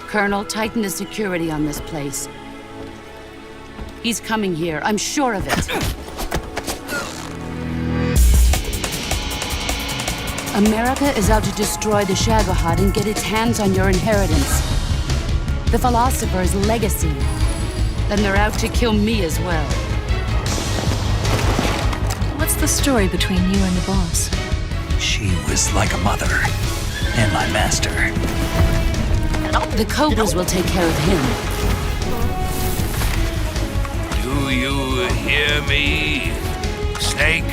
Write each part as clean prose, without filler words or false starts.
Colonel, tighten the security on this place. He's coming here, I'm sure of it. America is out to destroy the Shagohod and get its hands on your inheritance. The Philosopher's legacy. Then they're out to kill me as well. What's the story between you and the boss? She was like a mother, and my master. The Cobras will take care of him. Do you hear me, Snake?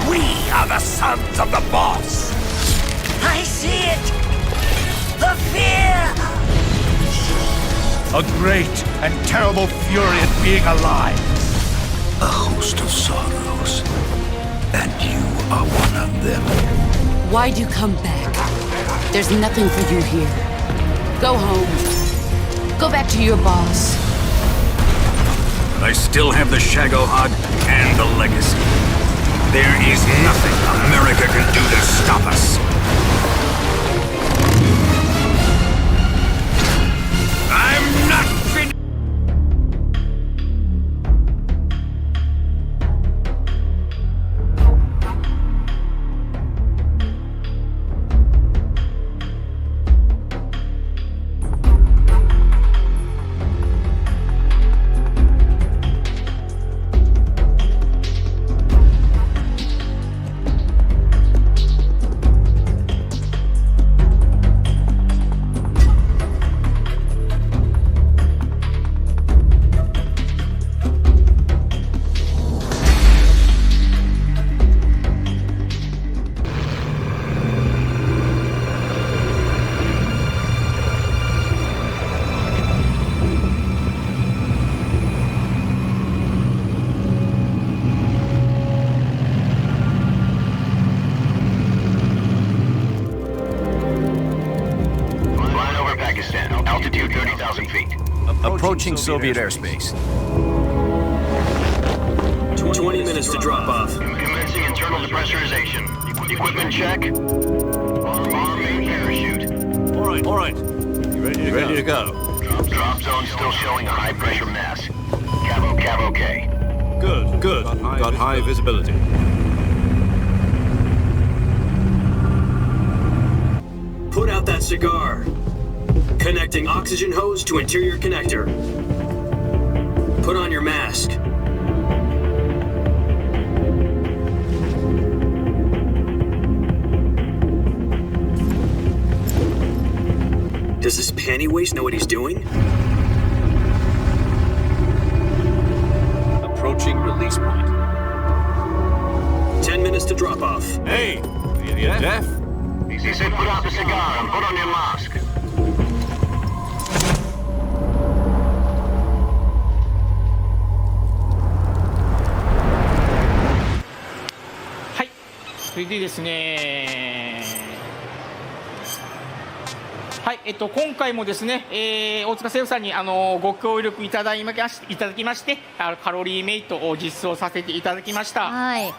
We are the sons of the boss! I see it! The fear! A great and terrible fury at being alive. A host of sorrows. And you are one of them. Why'd you come back? There's nothing for you here. Go home. Go back to your boss. I still have the Shagohod and the legacy. There is nothing America can do to stop us. I'm not finished. Altitude 30,000 feet. Approaching Soviet airspace. 20 minutes to drop off. Commencing internal depressurization. Equipment check. Arm main parachute. All right. You ready to go? Drop zone still showing a high pressure mass. Cav okay. Good. Got high visibility. Put out that cigar. Connecting oxygen hose to interior connector. Put on your mask. Does this panty waste know what he's doing? Approaching release point. 10 minutes to drop off. Hey, are you deaf? He said put out the cigar and put on your mask.はい、それでですね、はい、今回もですね、大塚政府さんにご協力いただきましてカロリーメイトを実装させていただきました。はい。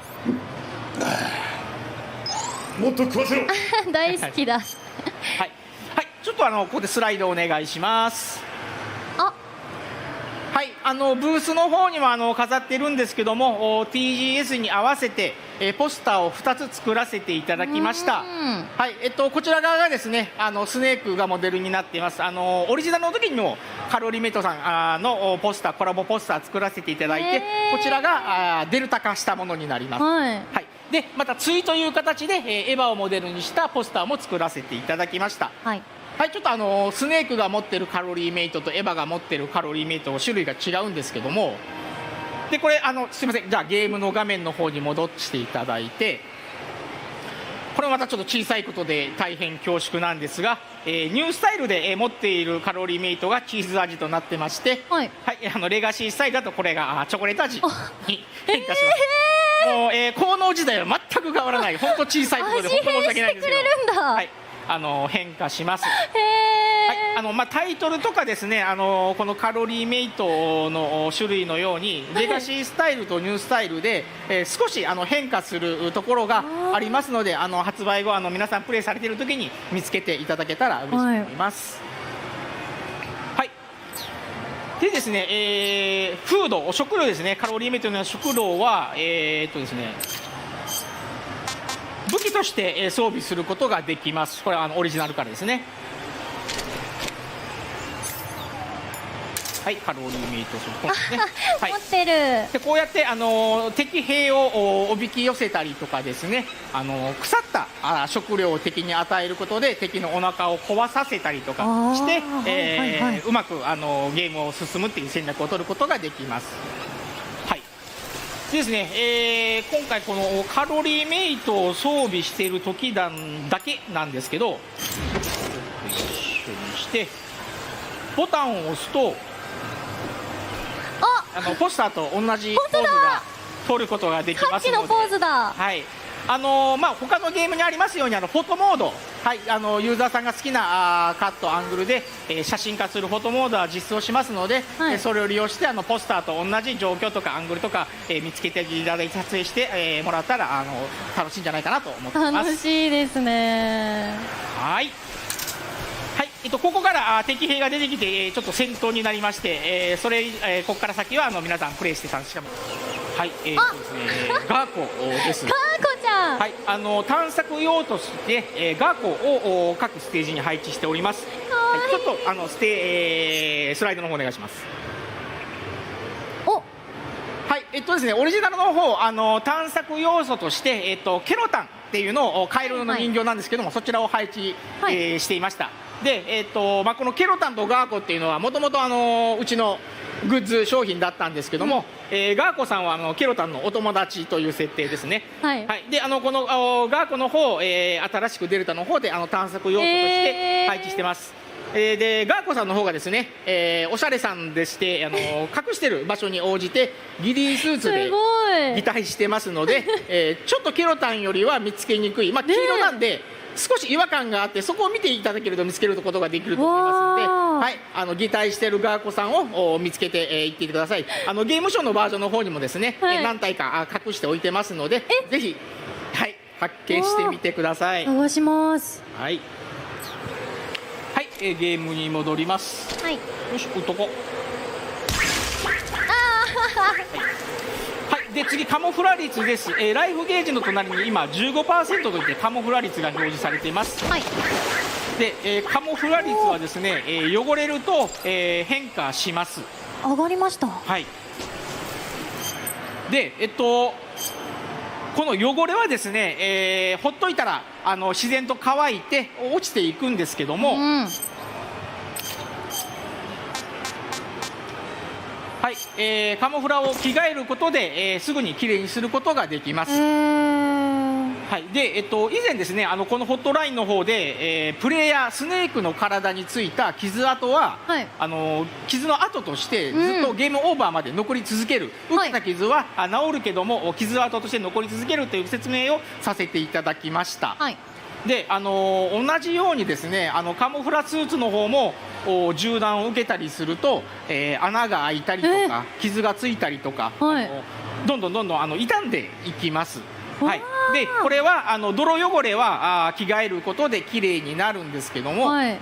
もっと食わせろ。大好きだ。はい、はい、ちょっとここでスライドお願いします。あ。はい、ブースの方にも飾ってるんですけども TGS に合わせてポスターを2つ作らせていただきました。はい、こちら側がですねスネークがモデルになっています。オリジナルの時にもカロリーメイトさんのポスターコラボポスター作らせていただいて、こちらがデルタ化したものになります。はい、はい、でまた対という形でエヴァをモデルにしたポスターも作らせていただきました。はい、はい、ちょっとスネークが持ってるカロリーメイトとエヴァが持ってるカロリーメイト種類が違うんですけども、でこれすいません、じゃあゲームの画面の方に戻していただいて、これまたちょっと小さいことで大変恐縮なんですが、ニュースタイルで持っているカロリーメイトがチーズ味となってまして、はい、はい、レガシースタイルだとこれがチョコレート味に変化します。もう、効能自体は全く変わらない、本当小さいことで本当申し訳ないんですけど、味変してくれるんだ。はい、変化します。はい、タイトルとかですね、このカロリーメイトの種類のようにレガシースタイルとニュースタイルで、少し変化するところがありますので、発売後皆さんプレイされている時に見つけていただけたら嬉しいと思います。はい、でですね、フード、食料ですね、カロリーメイトの食料はですね、武器として装備することができます。これはオリジナルからですね。はい、カロリーメイトこれですね。はい、持ってる。でこうやって敵兵をおびき寄せたりとかですね、腐った食料を敵に与えることで敵のお腹を壊させたりとかして、うまくゲームを進むっていう戦略を取ることができます。はいでですね、今回このカロリーメイトを装備している時だけなんですけど、一緒にしてボタンを押すとポスターと同じポーズが取ることができますので、のポーズだ。はい、他のゲームにありますようにフォトモード、はい、ユーザーさんが好きなカットアングルで、写真化するフォトモードは実装しますので、はい、それを利用してポスターと同じ状況とかアングルとか、見つけていただいて撮影して、もらったら楽しいんじゃないかなと思っています。楽しいですね。はい、ここから敵兵が出てきてちょっと戦闘になりまして、ここから先は皆さんプレイして楽しむ。はいですね、ガーコです。ガーコちゃん。はい、探索用として、ガーコを各ステージに配置しております。はい、ちょっとスライドの方お願いします。はいですね、オリジナルの方探索要素として、ケロタンっていうのをカエルの人形なんですけども、そちらを配置、していました。で、このケロタンとガーコっていうのはもともとうちのグッズ商品だったんですけども、ガーコさんはケロタンのお友達という設定ですね。はいはい、でこのガーコの方、新しくデルタの方で探索要素として配置してます。でガーコさんの方がですね、おしゃれさんでして隠してる場所に応じてギリースーツで擬態してますので、ちょっとケロタンよりは見つけにくい、黄色なんで少し違和感があって、そこを見ていただけると見つけることができると思いますので、はい、擬態しているガーコさんを見つけていってください。ゲームショーのバージョンの方にもですね、何体か隠しておいてますので、ぜひ、はい、発見してみてください。探します。はいはい、ゲームに戻ります。はい、よし、男。はい、で次カモフラ率です。ライフゲージの隣に今 15% といってカモフラ率が表示されています。はい、で、カモフラ率はですね、汚れると、変化します。上がりました。はい。でこの汚れはですね、ほっといたら自然と乾いて落ちていくんですけども、はい、カモフラを着替えることで、すぐにきれいにすることができます。はい、で以前ですねこのホットラインの方で、プレイヤースネークの体についた傷跡は、はい、傷の跡としてずっとゲームオーバーまで残り続ける、受けた傷は治るけども傷跡として残り続けるという説明をさせていただきました。はい、で同じようにですねカモフラスーツの方も銃弾を受けたりすると、穴が開いたりとか傷がついたりとか、はい、どんどん傷んでいきます。はい、でこれは泥汚れは着替えることできれいになるんですけども、はい、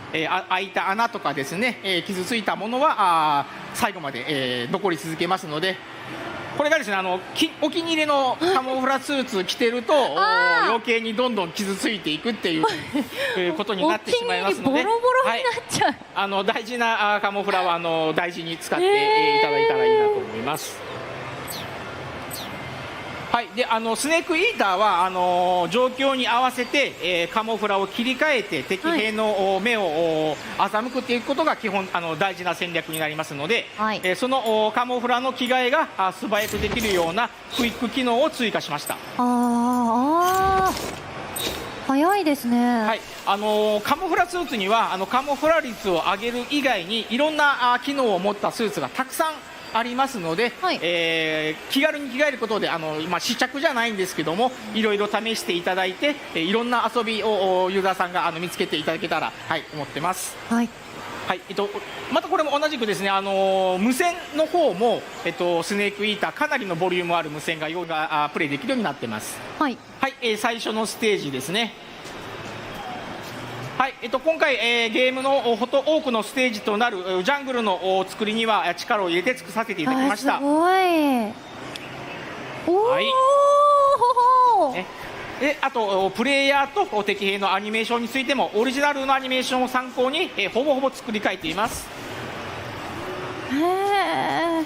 開いた穴とかですね、傷ついたものは最後まで、残り続けますので、これがですねお気に入りのカモフラスーツ着てると余計にどんどん傷ついていくっていうことになってしまいますので、ボロボロになっちゃう、はい、大事なカモフラは大事に使っていただいたらいいなと思います。はい、でスネークイーターは状況に合わせて、カモフラを切り替えて敵兵の目を欺くっていうことが基本大事な戦略になりますので、はい、そのカモフラの着替えが素早くできるようなクイック機能を追加しました。早いですね。はい、カモフラスーツにはカモフラ率を上げる以外にいろんな機能を持ったスーツがたくさんありますので、はい、気軽に着替えることで試着じゃないんですけどもいろいろ試していただいていろんな遊びをユーザーさんが見つけていただけたら、はい、思ってます。はいはい、またこれも同じくですね、無線の方も、スネークイーター、かなりのボリュームある無線がプレイできるようになってます。はい、はい、最初のステージですね。はい、今回、ゲームの多くのステージとなるジャングルの作りには力を入れて作らせていただきました。すごい。おー、はい、であとプレイヤーと敵兵のアニメーションについてもオリジナルのアニメーションを参考に、ほぼほぼ作り変えています。へー、は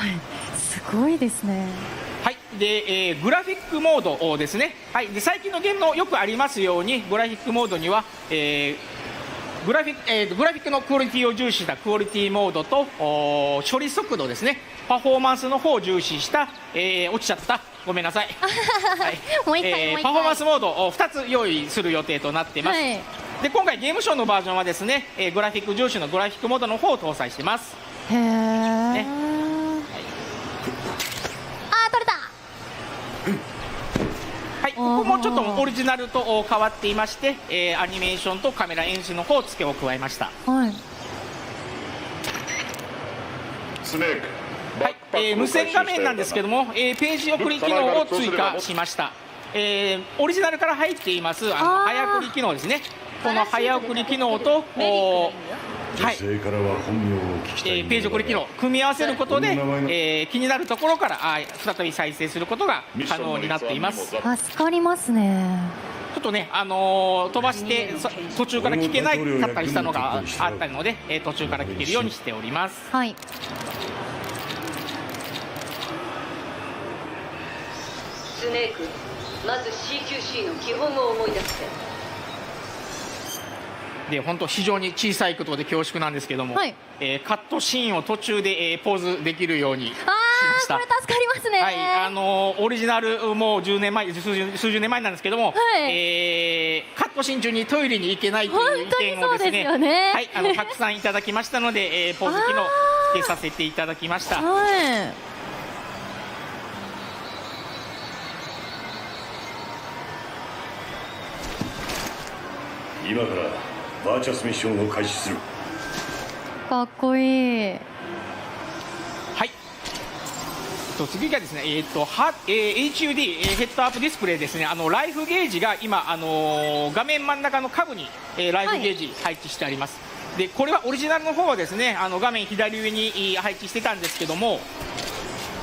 い、すごいですね。はい、でグラフィックモードですね。はい、で最近のゲームのよくありますようにグラフィックモードには、グラフィックのクオリティを重視したクオリティモードと処理速度ですね、パフォーマンスの方を重視した、落ちちゃった、ごめんなさい、はい、もう一回、パフォーマンスモードを2つ用意する予定となっています。はい、で今回ゲームショーのバージョンはですね、グラフィック重視のグラフィックモードの方を搭載しています。へー、ね、あー、取れた。はい、ここもちょっとオリジナルと変わっていまして、アニメーションとカメラ演出の方付けを加えました。はい、スネーク、はい、無線画面なんですけども、ページ送り機能を追加しました。オリジナルから入っています早送り機能ですね。この早送り機能とはい、ページ送り機能組み合わせることで、気になるところから再び再生することが可能になっています。助かりますね。ちょっとね、飛ばして途中から聞けないかったりしたのがあったので、途中から聞けるようにしております。はい、スネーク、まず CQC の基本を思い出して。で本当非常に小さいことで恐縮なんですけども、はい、カットシーンを途中で、ポーズできるようにしました。これ助かりますね。はい、オリジナルもう10年前数十年前なんですけども、はい、カットシーン中にトイレに行けないという意見をですね、はい、たくさんいただきましたので、ポーズ機能つけさせていただきました。はい、今からバーチャスミッションを開始する。かっこいい。はい、次がですね、HUD ヘッドアップディスプレイですね。ライフゲージが今、画面真ん中の下部に、ライフゲージ配置してあります。はい、でこれはオリジナルの方はですね、画面左上に配置してたんですけども、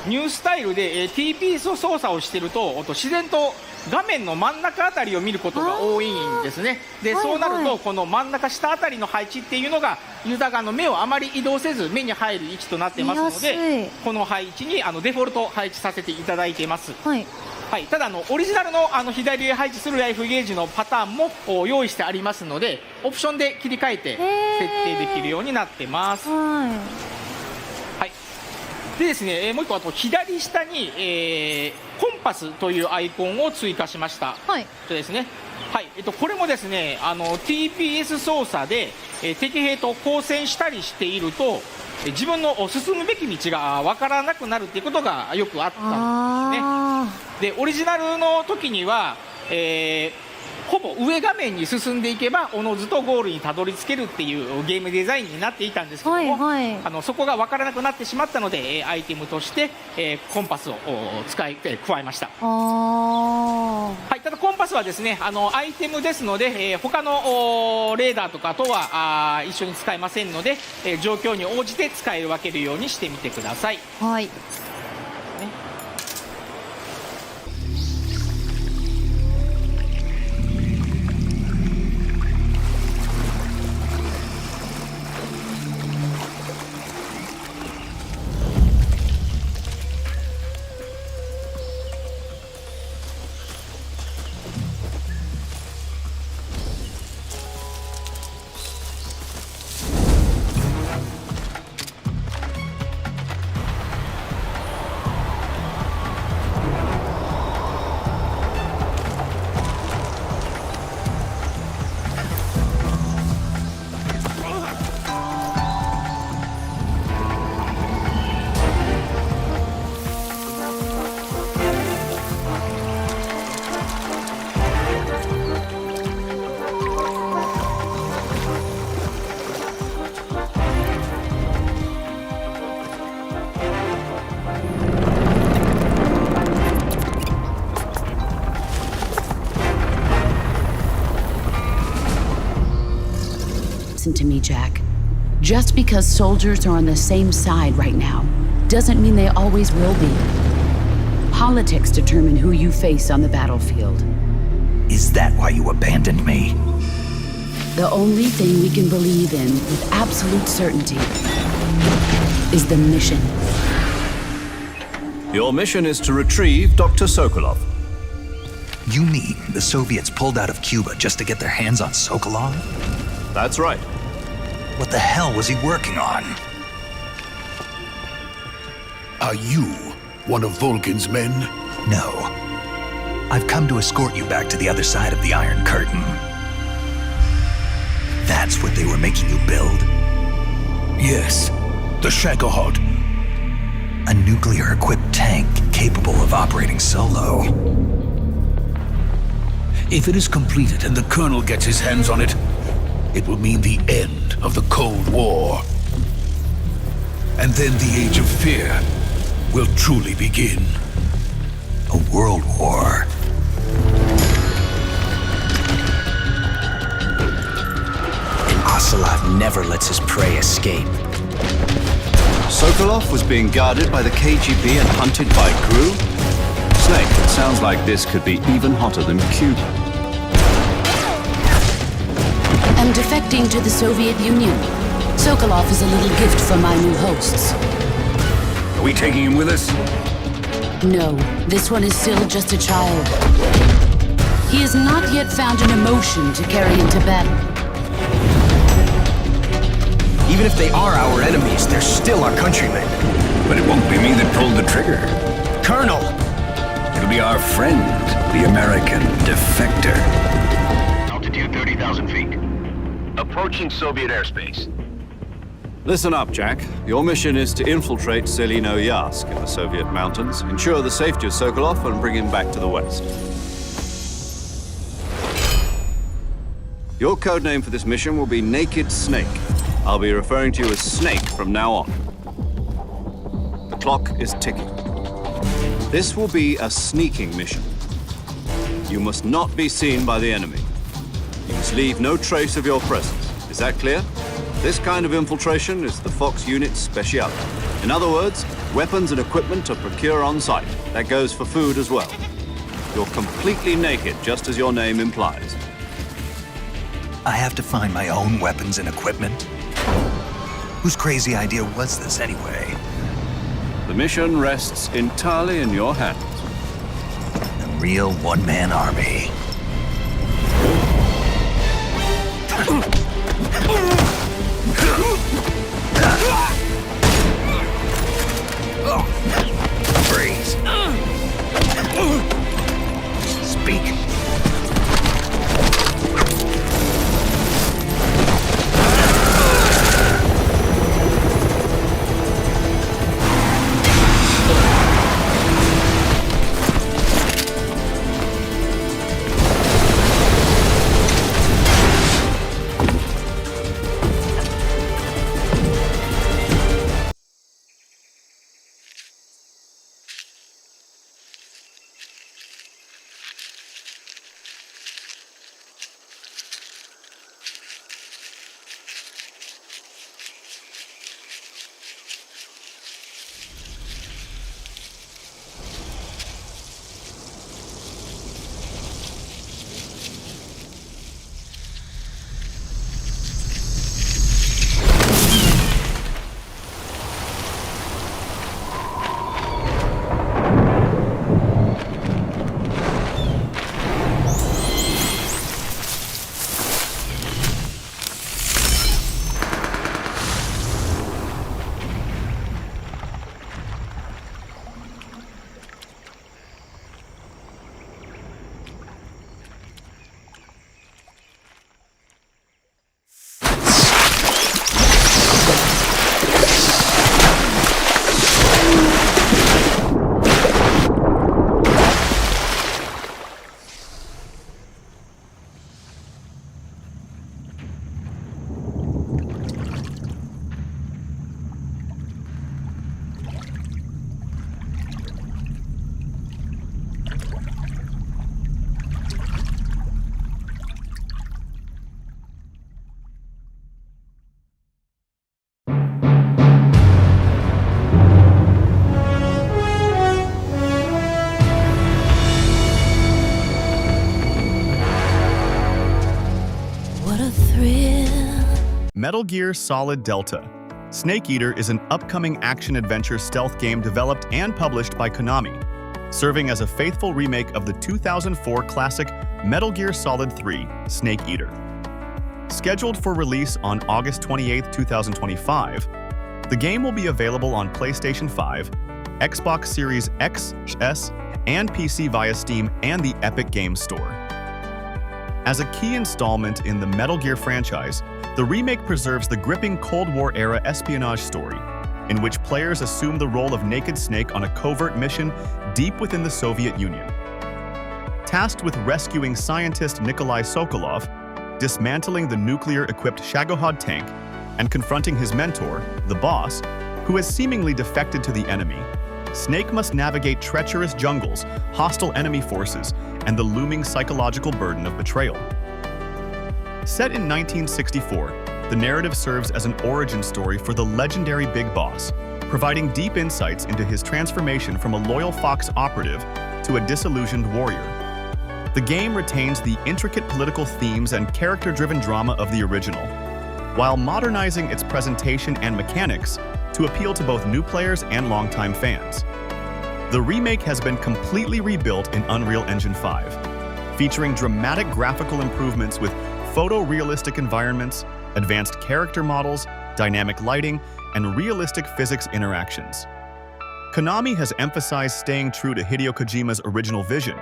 ニュースタイルで、T ピース操作をしていると自然と画面の真ん中あたりを見ることが多いんですね。で、そうなるとこの真ん中下あたりの配置っていうのがユーザー側の目をあまり移動せず目に入る位置となってますので、この配置にデフォルト配置させていただいています。はいはい、ただオリジナルの左へ配置するライフゲージのパターンも用意してありますので、オプションで切り替えて設定できるようになってます。はい、でですね、もう一個左下に、コンパスというアイコンを追加しました。はい、ですね。はい、これもですね、TPS 操作で、敵兵と交戦したりしていると自分の進むべき道が分からなくなるっていうことがよくあったんですね。でオリジナルの時には、ほぼ上画面に進んでいけばおのずとゴールにたどり着けるっていうゲームデザインになっていたんですけども、はいはい、そこが分からなくなってしまったので、アイテムとして、コンパスを加えました。はい、ただコンパスはですね、アイテムですので、他のレーダーとかとは一緒に使えませんので、状況に応じて使い分けるようにしてみてください。はい、Listen to me, Jack. Just because soldiers are on the same side right now doesn't mean they always will be. Politics determine who you face on the battlefield. Is that why you abandoned me? The only thing we can believe in with absolute certainty is the mission. Your mission is to retrieve Dr. Sokolov. You mean the Soviets pulled out of Cuba just to get their hands on Sokolov? That's right. What the hell was he working on? Are you one of Vulcan's men? No. I've come to escort you back to the other side of the Iron Curtain. That's what they were making you build? Yes, the Shagohod. A nuclear-equipped tank capable of operating solo. If it is completed and the Colonel gets his hands on it, it will mean the end of the Cold War. And then the Age of Fear will truly begin. A world war. And Ocelot never lets his prey escape. Sokolov was being guarded by the KGB and hunted by Gru? Snake, it sounds like this could be even hotter than Cuba. I'm defecting to the Soviet Union. Sokolov is a little gift from my new hosts. Are we taking him with us? No, this one is still just a child. He has not yet found an emotion to carry into battle. Even if they are our enemies, they're still our countrymen. But it won't be me that pulled the trigger. Colonel! It'll be our friend, the American defector. Altitude 30,000 feet. Approaching Soviet airspace. Listen up, Jack. Your mission is to infiltrate Selino-Yarsk in the Soviet mountains, ensure the safety of Sokolov, and bring him back to the West. Your codename for this mission will be Naked Snake. I'll be referring to you as Snake from now on. The clock is ticking. This will be a sneaking mission. You must not be seen by the enemy. You must leave no trace of your presence. Is that clear? This kind of infiltration is the Fox unit's speciality. In other words, weapons and equipment are procured on site. That goes for food as well. You're completely naked, just as your name implies. I have to find my own weapons and equipment? Whose crazy idea was this anyway? The mission rests entirely in your hands. A real one-man army. Freeze. Speak. Metal Gear Solid Delta. Snake Eater is an upcoming action-adventure stealth game developed and published by Konami, serving as a faithful remake of the 2004 classic Metal Gear Solid 3: Snake Eater. Scheduled for release on August 28, 2025, the game will be available on PlayStation 5, Xbox Series X, S, and PC via Steam and the Epic Games Store. As a key installment in the Metal Gear franchise, the remake preserves the gripping Cold War-era espionage story, in which players assume the role of Naked Snake on a covert mission deep within the Soviet Union. Tasked with rescuing scientist Nikolai Sokolov, dismantling the nuclear-equipped Shagohod tank, and confronting his mentor, the boss, who has seemingly defected to the enemy, Snake must navigate treacherous jungles, hostile enemy forces, and the looming psychological burden of betrayal. Set in 1964, the narrative serves as an origin story for the legendary Big Boss, providing deep insights into his transformation from a loyal Fox operative to a disillusioned warrior. The game retains the intricate political themes and character-driven drama of the original, while modernizing its presentation and mechanics to appeal to both new players and longtime fans. The remake has been completely rebuilt in Unreal Engine 5, featuring dramatic graphical improvements with photorealistic environments, advanced character models, dynamic lighting, and realistic physics interactions. Konami has emphasized staying true to Hideo Kojima's original vision,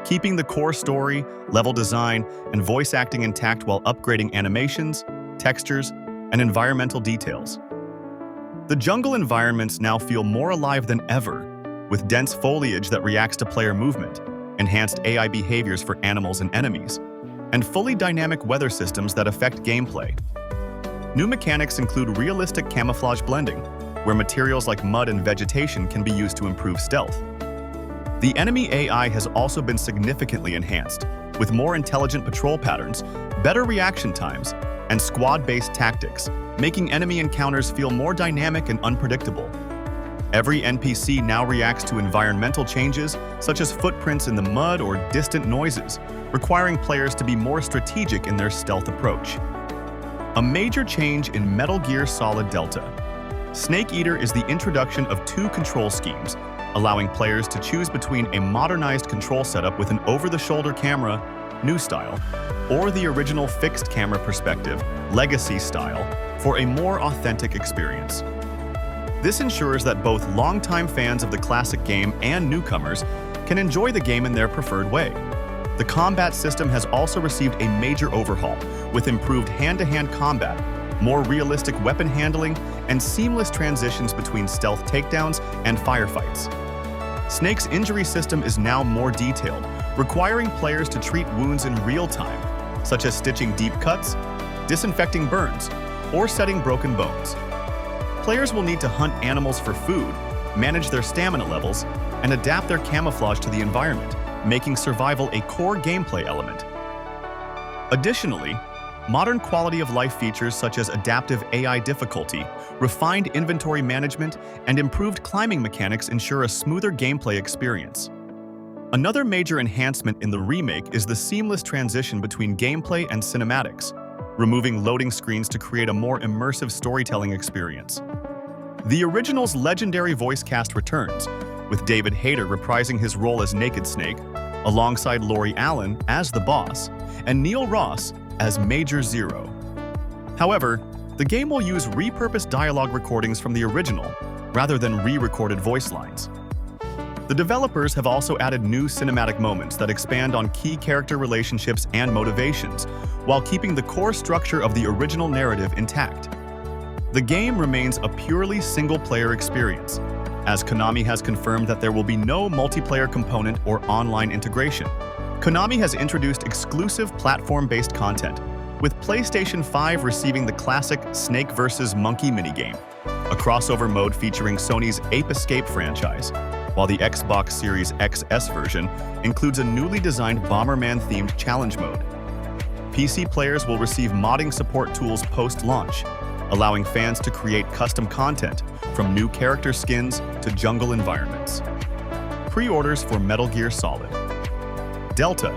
keeping the core story, level design, and voice acting intact while upgrading animations, textures, and environmental details. The jungle environments now feel more alive than ever, with dense foliage that reacts to player movement, enhanced AI behaviors for animals and enemies, and fully dynamic weather systems that affect gameplay. New mechanics include realistic camouflage blending, where materials like mud and vegetation can be used to improve stealth. The enemy AI has also been significantly enhanced, with more intelligent patrol patterns, better reaction times, and squad-based tactics, making enemy encounters feel more dynamic and unpredictable. Every NPC now reacts to environmental changes, such as footprints in the mud or distant noises, requiring players to be more strategic in their stealth approach. A major change in Metal Gear Solid Delta. Snake Eater is the introduction of two control schemes, allowing players to choose between a modernized control setup with an over-the-shoulder camera, new style, or the original fixed camera perspective, legacy style, for a more authentic experience. This ensures that both longtime fans of the classic game and newcomers can enjoy the game in their preferred way. The combat system has also received a major overhaul, with improved hand-to-hand combat, more realistic weapon handling, and seamless transitions between stealth takedowns and firefights. Snake's injury system is now more detailed, requiring players to treat wounds in real time, such as stitching deep cuts, disinfecting burns, or setting broken bones. Players will need to hunt animals for food, manage their stamina levels, and adapt their camouflage to the environment, making survival a core gameplay element. Additionally, modern quality-of-life features such as adaptive AI difficulty, refined inventory management, and improved climbing mechanics ensure a smoother gameplay experience. Another major enhancement in the remake is the seamless transition between gameplay and cinematics, removing loading screens to create a more immersive storytelling experience. The original's legendary voice cast returns, with David Hayter reprising his role as Naked Snake, alongside Laurie Allen as the boss, and Neil Ross as Major Zero. However, the game will use repurposed dialogue recordings from the original, rather than re-recorded voice lines. The developers have also added new cinematic moments that expand on key character relationships and motivations, while keeping the core structure of the original narrative intact. The game remains a purely single-player experience, as Konami has confirmed that there will be no multiplayer component or online integration. Konami has introduced exclusive platform-based content, with PlayStation 5 receiving the classic Snake vs. Monkey minigame, a crossover mode featuring Sony's Ape Escape franchise, while the Xbox Series XS version includes a newly designed Bomberman-themed challenge mode. PC players will receive modding support tools post-launch, allowing fans to create custom content, from new character skins to jungle environments. Pre-orders for Metal Gear Solid Delta,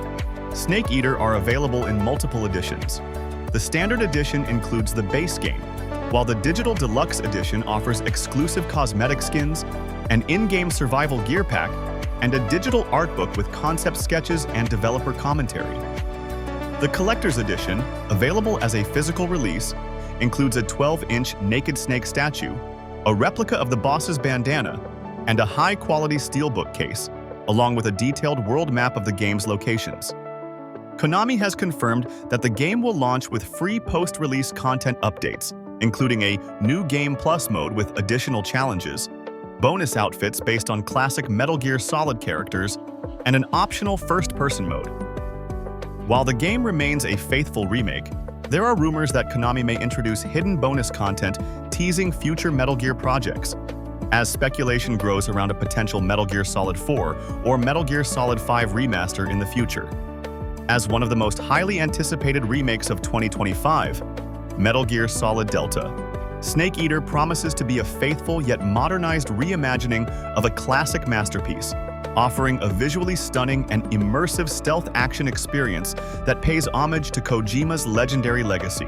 Snake Eater are available in multiple editions. The standard edition includes the base game, while the digital deluxe edition offers exclusive cosmetic skins, an in-game survival gear pack, and a digital art book with concept sketches and developer commentary. The collector's edition, available as a physical release, includes a 12-inch Naked Snake statue, a replica of the boss's bandana, and a high-quality steelbook case, along with a detailed world map of the game's locations. Konami has confirmed that the game will launch with free post-release content updates, including a new Game Plus mode with additional challenges, bonus outfits based on classic Metal Gear Solid characters, and an optional first-person mode. While the game remains a faithful remake, there are rumors that Konami may introduce hidden bonus content teasing future Metal Gear projects, as speculation grows around a potential Metal Gear Solid 4 or Metal Gear Solid 5 remaster in the future. As one of the most highly anticipated remakes of 2025, Metal Gear Solid Delta, Snake Eater promises to be a faithful yet modernized reimagining of a classic masterpiece, offering a visually stunning and immersive stealth action experience that pays homage to Kojima's legendary legacy.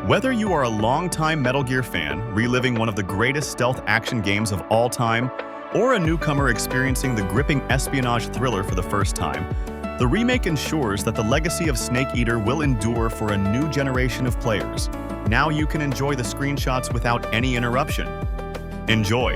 Whether you are a longtime Metal Gear fan reliving one of the greatest stealth action games of all time, or a newcomer experiencing the gripping espionage thriller for the first time, the remake ensures that the legacy of Snake Eater will endure for a new generation of players. Now you can enjoy the screenshots without any interruption. Enjoy!